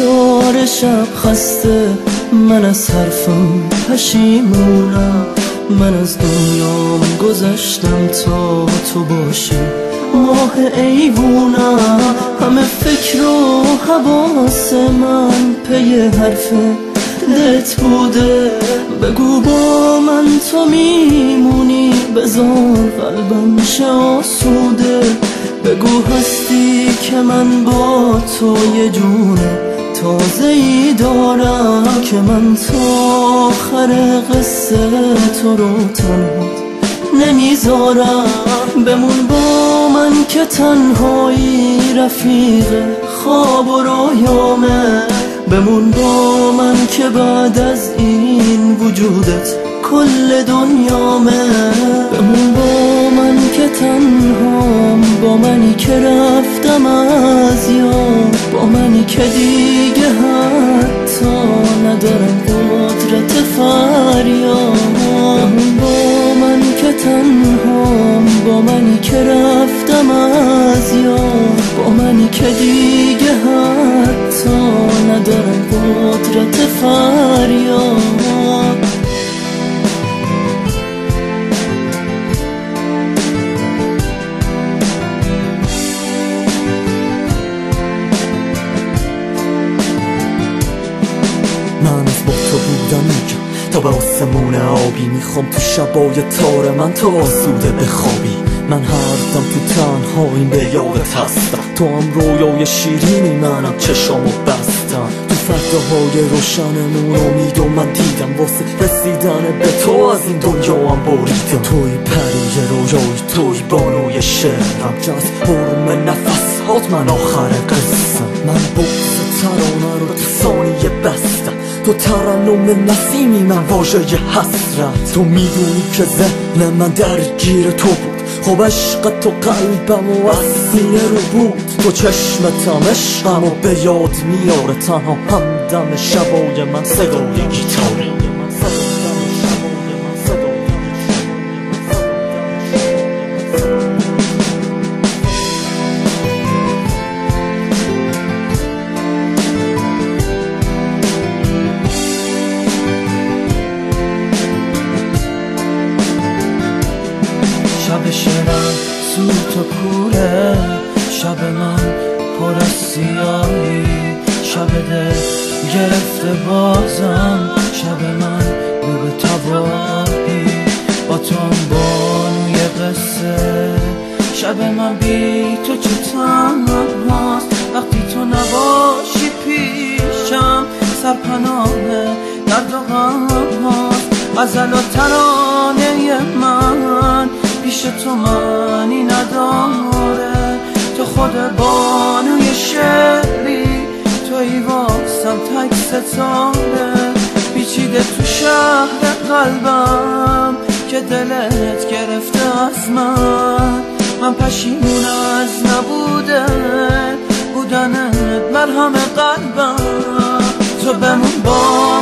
بیدار شب خسته، من از حرفم پشیمونم. من از دنیام گذشتم تا تو باشی ماه ایوونم. همه فکر و حواس من پی حرف دلت بوده. بگو با من تو میمونی، بذار قلبم شه آسوده. بگو هستی که من با تو یه جون تازه‌ای دارم، که من تا آخر قصه تو رو تنها نمیذارم. بمون با من که تنهایی رفیق خواب و رویامه. بمون با من که بعد از این وجودت کل دنیامه. بمون با من که تنهام، با منی که رفتم از یاد، با منی که دیگه حتی ندارم قدرت فریاد. بمون با من که تنهام، با منی که رفتم از یاد، با منی که دیگه حتی ندارم قدرت فریاد. من از با تو بودم میگم تا به آسمون آبی، میخوام تو شبای تار من تو آسوده بخوابی. من هر دم تو تنهاییم به یادت هستم، تو هم رویای شیرینی، منم چشامو بستم. تو فرداهای روشنمون امید و من دیدم، واسه رسیدن به تو از این دنیا هم بریدم. توی پری رویای، توی بانوی شعرم، که از حرم نفس هات من آخر قصم. من بغض ترانه رو تو ثانیه بستم، تو ترنم نسیمی، من واژه حسرت. تو میدونی که ذهن من درگیر تو بود، خب عشق تو قلبم و از سینه رو بود. تو چشمتم عشقم و به یاد میاره، تنها همدم شبای من صدای گیتاره. شب شبم سوت و کوره، شب من پر از سیاهی، شب دل گرفته بازم، شب من رو به تباهی. با تو بانوی قصه، شب من بی تو چه تنهاست. وقتی تو نباشی پیشم، سرپناه درد و غم هاست. غزل و ترانه من پیش تو معنی نداره. تو خود بانوی شعری، توی واسم تک ستاره. پیچیده تو شهر قلبم که دلت گرفته از من پشیمون از بودنت مرهم قلبم. تو بمون با